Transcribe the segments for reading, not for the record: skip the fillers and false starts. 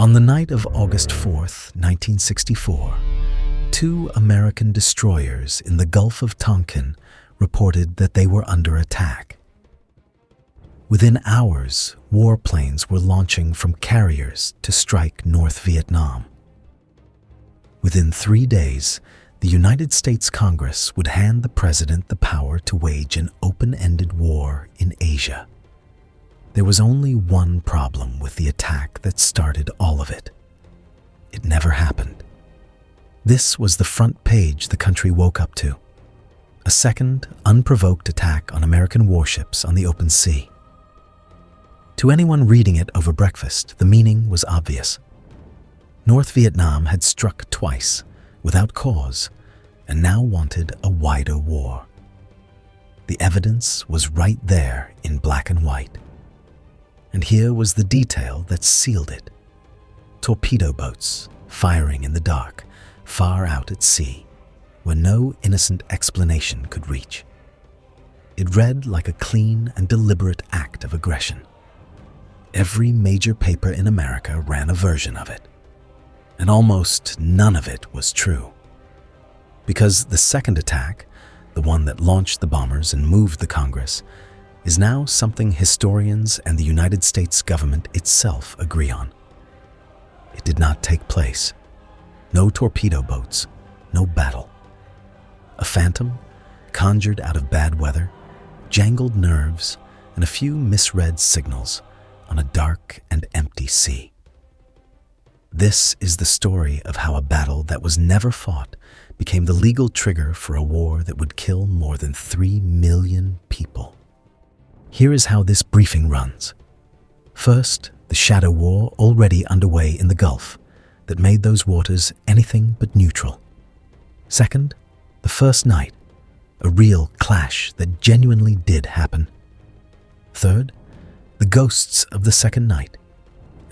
On the night of August 4th, 1964, two American destroyers in the Gulf of Tonkin reported that they were under attack. Within hours, warplanes were launching from carriers to strike North Vietnam. Within 3 days, the United States Congress would hand the president the power to wage an open-ended war in Asia. There was only one problem with the attack that started all of it. It never happened. This was the front page the country woke up to. A second, unprovoked attack on American warships on the open sea. To anyone reading it over breakfast, the meaning was obvious. North Vietnam had struck twice, without cause, and now wanted a wider war. The evidence was right there in black and white. And here was the detail that sealed it. Torpedo boats firing in the dark, far out at sea, where no innocent explanation could reach. It read like a clean and deliberate act of aggression. Every major paper in America ran a version of it, and almost none of it was true. Because the second attack, the one that launched the bombers and moved the Congress, is now something historians and the United States government itself agree on. It did not take place. No torpedo boats, no battle. A phantom, conjured out of bad weather, jangled nerves, and a few misread signals on a dark and empty sea. This is the story of how a battle that was never fought became the legal trigger for a war that would kill more than 3 million people. Here is how this briefing runs. First, the shadow war already underway in the Gulf that made those waters anything but neutral. Second, the first night, a real clash that genuinely did happen. Third, the ghosts of the second night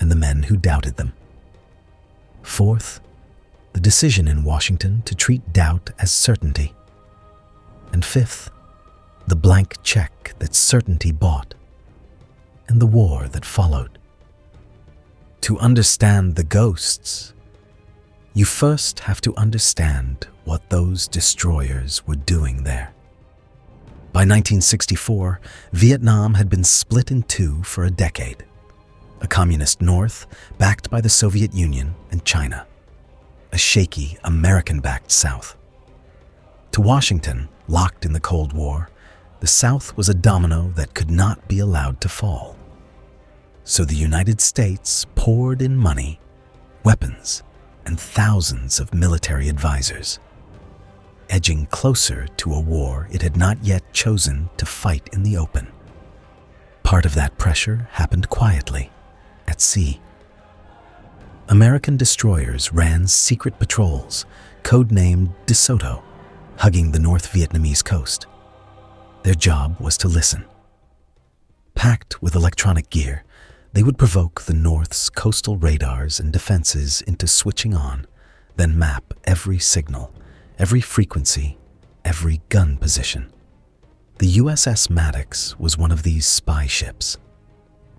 and the men who doubted them. Fourth, the decision in Washington to treat doubt as certainty. And fifth, the blank check that certainty bought, and the war that followed. To understand the ghosts, you first have to understand what those destroyers were doing there. By 1964, Vietnam had been split in two for a decade. A communist North, backed by the Soviet Union and China. A shaky, American-backed South. To Washington, locked in the Cold War, the South was a domino that could not be allowed to fall. So the United States poured in money, weapons, and thousands of military advisors, edging closer to a war it had not yet chosen to fight in the open. Part of that pressure happened quietly, at sea. American destroyers ran secret patrols, codenamed DESOTO, hugging the North Vietnamese coast. Their job was to listen. Packed with electronic gear, they would provoke the North's coastal radars and defenses into switching on, then map every signal, every frequency, every gun position. The USS Maddox was one of these spy ships.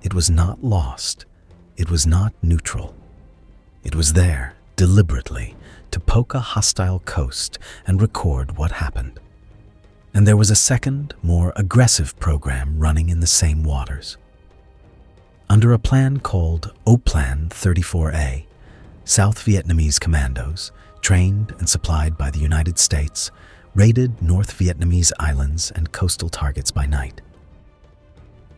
It was not lost. It was not neutral. It was there, deliberately, to poke a hostile coast and record what happened. And there was a second, more aggressive program running in the same waters. Under a plan called OPLAN 34A, South Vietnamese commandos, trained and supplied by the United States, raided North Vietnamese islands and coastal targets by night.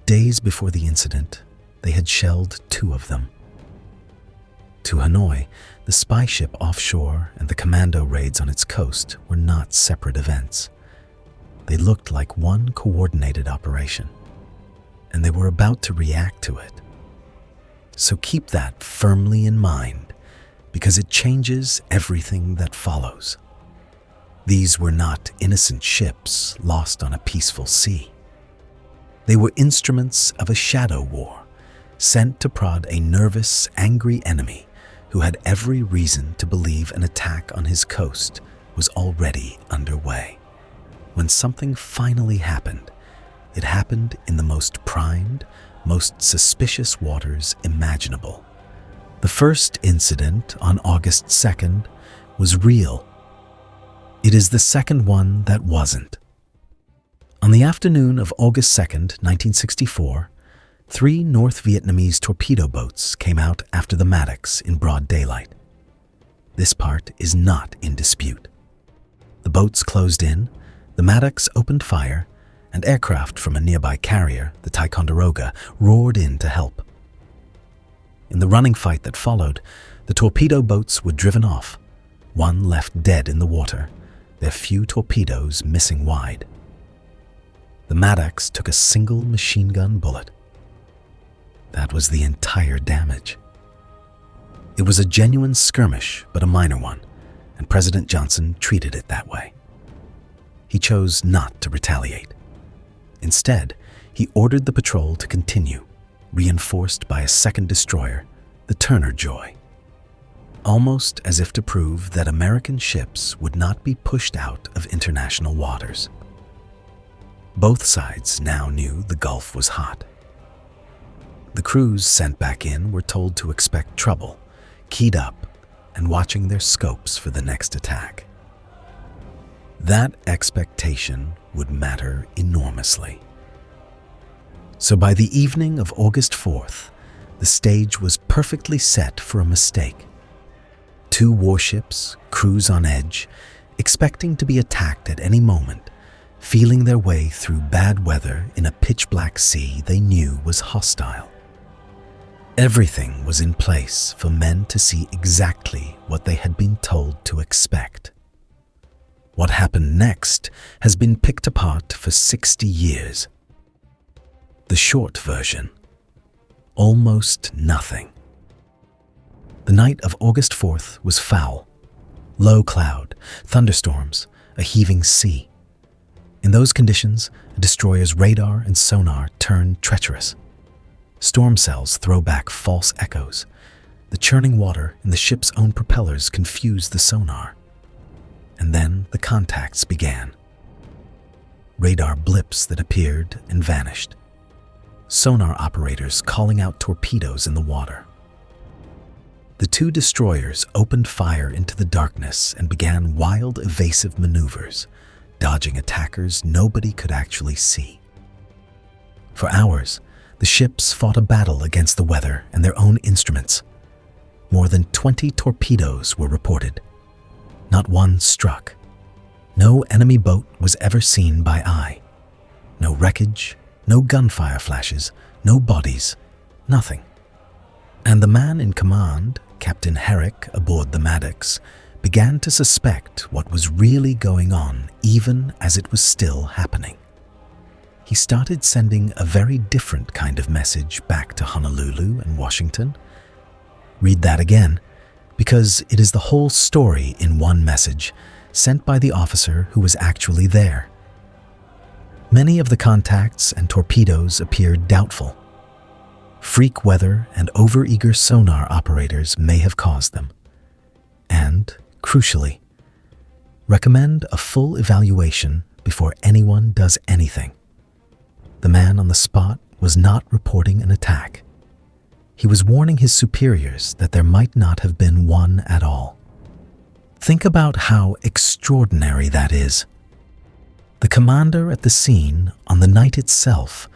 Days before the incident, they had shelled 2 of them. To Hanoi, the spy ship offshore and the commando raids on its coast were not separate events. They looked like one coordinated operation, and they were about to react to it. So keep that firmly in mind, because it changes everything that follows. These were not innocent ships lost on a peaceful sea. They were instruments of a shadow war, sent to prod a nervous, angry enemy who had every reason to believe an attack on his coast was already underway. When something finally happened, it happened in the most primed, most suspicious waters imaginable, The first incident on August 2nd was real. It is the second one that wasn't. On the afternoon of August 2nd, 1964, 3 North Vietnamese torpedo boats came out after the Maddox in broad daylight. This part is not in dispute. The boats closed in, the Maddox opened fire, and aircraft from a nearby carrier, the Ticonderoga, roared in to help. In the running fight that followed, the torpedo boats were driven off, one left dead in the water, their few torpedoes missing wide. The Maddox took a single machine gun bullet. That was the entire damage. It was a genuine skirmish, but a minor one, and President Johnson treated it that way. He chose not to retaliate. Instead, he ordered the patrol to continue, reinforced by a second destroyer, the Turner Joy, almost as if to prove that American ships would not be pushed out of international waters. Both sides now knew the Gulf was hot. The crews sent back in were told to expect trouble, keyed up, and watching their scopes for the next attack. That expectation would matter enormously. So by the evening of August 4th, the stage was perfectly set for a mistake. 2 warships, crews on edge, expecting to be attacked at any moment, feeling their way through bad weather in a pitch-black sea they knew was hostile. Everything was in place for men to see exactly what they had been told to expect. What happened next has been picked apart for 60 years. The short version: almost nothing. The night of August 4th was foul. Low cloud, thunderstorms, a heaving sea. In those conditions, a destroyer's radar and sonar turned treacherous. Storm cells throw back false echoes. The churning water in the ship's own propellers confused the sonar. And then the contacts began. Radar blips that appeared and vanished. Sonar operators calling out torpedoes in the water. The 2 destroyers opened fire into the darkness and began wild evasive maneuvers, dodging attackers nobody could actually see. For hours, the ships fought a battle against the weather and their own instruments. More than 20 torpedoes were reported. Not one struck. No enemy boat was ever seen by eye. No wreckage, no gunfire flashes, no bodies, nothing. And the man in command, Captain Herrick aboard the Maddox, began to suspect what was really going on even as it was still happening. He started sending a very different kind of message back to Honolulu and Washington. Read that again, because it is the whole story in one message sent by the officer who was actually there. Many of the contacts and torpedoes appeared doubtful. Freak weather and overeager sonar operators may have caused them. And, crucially, recommend a full evaluation before anyone does anything. The man on the spot was not reporting an attack. He was warning his superiors that there might not have been one at all. Think about how extraordinary that is. The commander at the scene on the night itself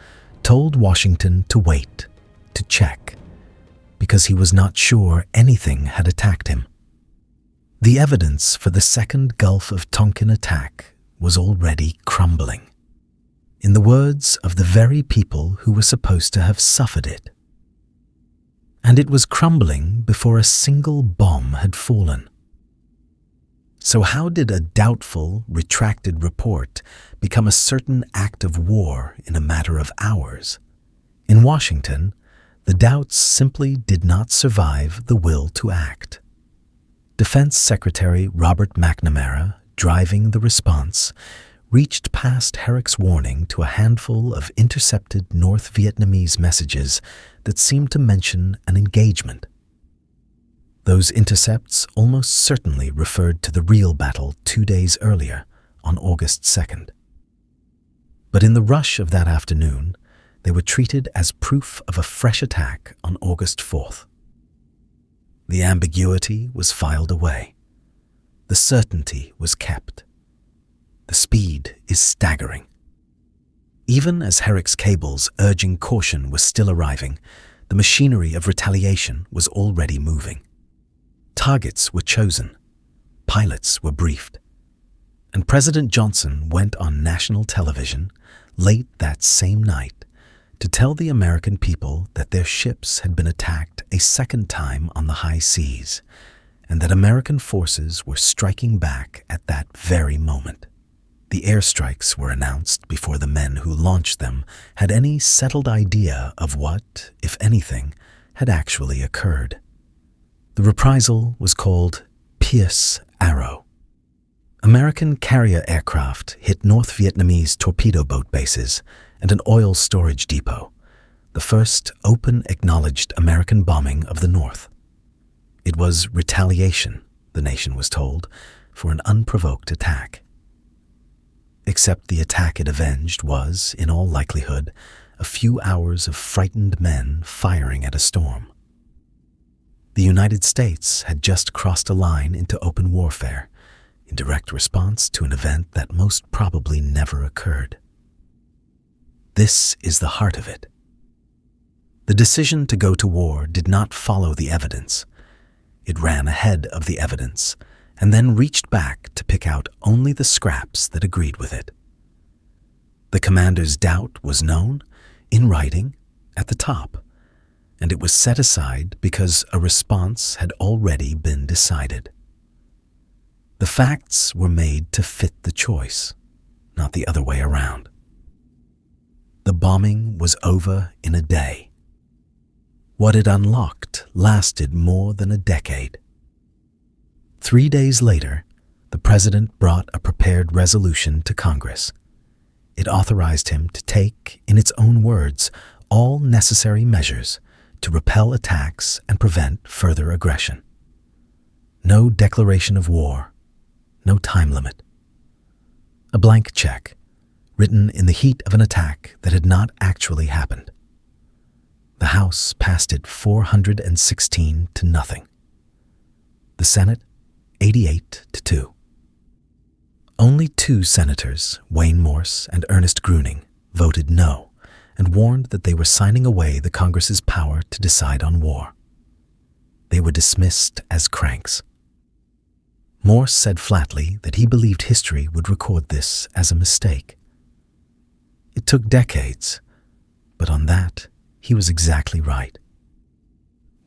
told Washington to wait, to check, because he was not sure anything had attacked him. The evidence for the second Gulf of Tonkin attack was already crumbling, in the words of the very people who were supposed to have suffered it. And it was crumbling before a single bomb had fallen. So how did a doubtful, retracted report become a certain act of war in a matter of hours? In Washington, the doubts simply did not survive the will to act. Defense Secretary Robert McNamara, driving the response, reached past Herrick's warning to a handful of intercepted North Vietnamese messages that seemed to mention an engagement. Those intercepts almost certainly referred to the real battle 2 days earlier, on August 2nd. But in the rush of that afternoon, they were treated as proof of a fresh attack on August 4th. The ambiguity was filed away. The certainty was kept. The speed is staggering. Even as Herrick's cables urging caution was still arriving, the machinery of retaliation was already moving. Targets were chosen. Pilots were briefed. And President Johnson went on national television late that same night to tell the American people that their ships had been attacked a second time on the high seas, and that American forces were striking back at that very moment. The airstrikes were announced before the men who launched them had any settled idea of what, if anything, had actually occurred. The reprisal was called Pierce Arrow. American carrier aircraft hit North Vietnamese torpedo boat bases and an oil storage depot, the first open acknowledged American bombing of the North. It was retaliation, the nation was told, for an unprovoked attack. Except the attack it avenged was, in all likelihood, a few hours of frightened men firing at a storm. The United States had just crossed a line into open warfare, in direct response to an event that most probably never occurred. This is the heart of it. The decision to go to war did not follow the evidence. It ran ahead of the evidence, and then reached back to pick out only the scraps that agreed with it. The commander's doubt was known, in writing, at the top, and it was set aside because a response had already been decided. The facts were made to fit the choice, not the other way around. The bombing was over in a day. What it unlocked lasted more than a decade. 3 days later, the president brought a prepared resolution to Congress. It authorized him to take, in its own words, all necessary measures to repel attacks and prevent further aggression. No declaration of war, no time limit. A blank check, written in the heat of an attack that had not actually happened. The House passed it 416 to nothing. The Senate, 88 to 2. Only 2 senators, Wayne Morse and Ernest Gruning, voted no and warned that they were signing away the Congress's power to decide on war. They were dismissed as cranks. Morse said flatly that he believed history would record this as a mistake. It took decades, but on that, he was exactly right.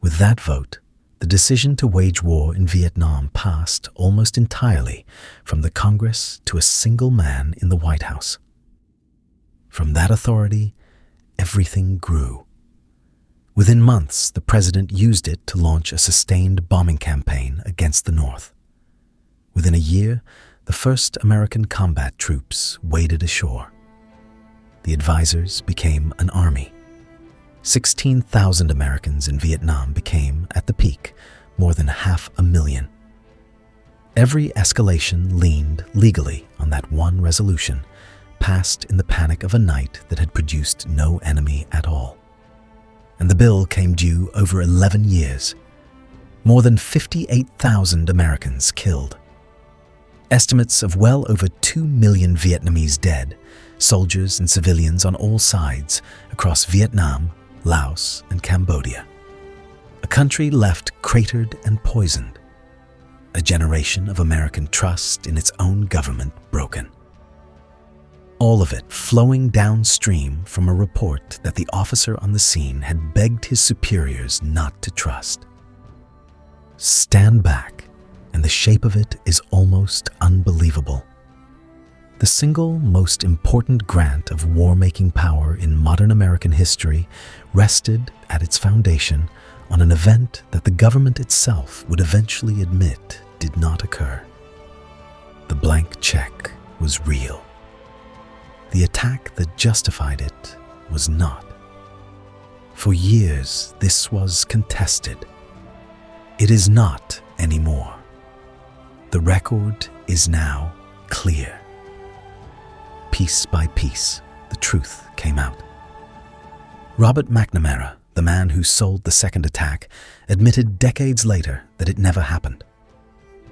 With that vote, the decision to wage war in Vietnam passed almost entirely from the Congress to a single man in the White House. From that authority, everything grew. Within months, the president used it to launch a sustained bombing campaign against the North. Within a year, the first American combat troops waded ashore. The advisors became an army. 16,000 Americans in Vietnam became, at the peak, more than 500,000. Every escalation leaned legally on that one resolution, passed in the panic of a night that had produced no enemy at all. And the bill came due over 11 years. More than 58,000 Americans killed. Estimates of well over 2 million Vietnamese dead, soldiers and civilians on all sides, across Vietnam, Laos, and Cambodia. A country left cratered and poisoned. A generation of American trust in its own government broken. All of it flowing downstream from a report that the officer on the scene had begged his superiors not to trust. Stand back, and the shape of it is almost unbelievable. The single most important grant of war-making power in modern American history rested at its foundation on an event that the government itself would eventually admit did not occur. The blank check was real. The attack that justified it was not. For years, this was contested. It is not anymore. The record is now clear. Piece by piece, the truth came out. Robert McNamara, the man who sold the second attack, admitted decades later that it never happened.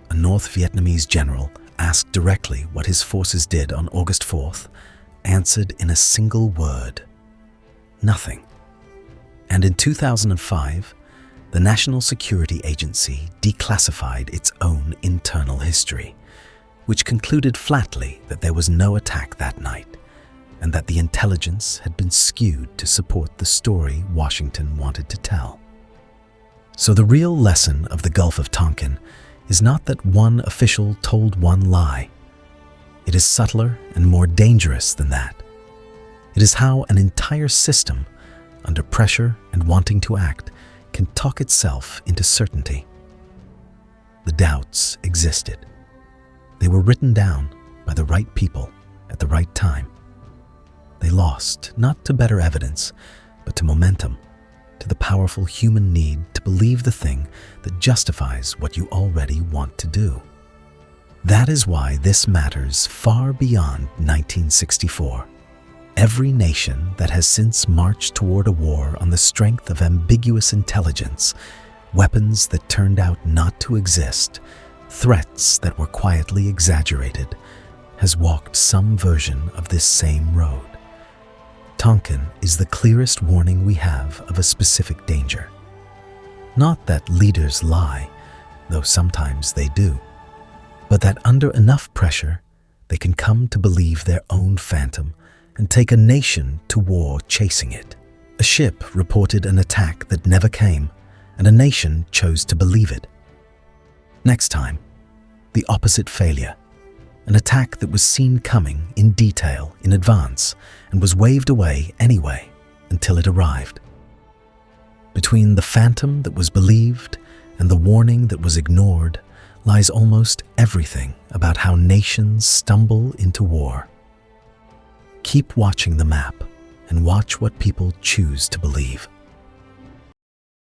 A North Vietnamese general, asked directly what his forces did on August 4th, answered in a single word: nothing. And in 2005, the National Security Agency declassified its own internal history, which concluded flatly that there was no attack that night, and that the intelligence had been skewed to support the story Washington wanted to tell. So the real lesson of the Gulf of Tonkin is not that one official told one lie. It is subtler and more dangerous than that. It is how an entire system, under pressure and wanting to act, can talk itself into certainty. The doubts existed. They were written down by the right people at the right time. They lost, not to better evidence, but to momentum, to the powerful human need to believe the thing that justifies what you already want to do. That is why this matters far beyond 1964. Every nation that has since marched toward a war on the strength of ambiguous intelligence, weapons that turned out not to exist, threats that were quietly exaggerated, has walked some version of this same road. Tonkin is the clearest warning we have of a specific danger. Not that leaders lie, though sometimes they do, but that under enough pressure, they can come to believe their own phantom and take a nation to war chasing it. A ship reported an attack that never came, and a nation chose to believe it. Next time, the opposite failure, an attack that was seen coming in detail in advance and was waved away anyway until it arrived. Between the phantom that was believed and the warning that was ignored lies almost everything about how nations stumble into war. Keep watching the map and watch what people choose to believe.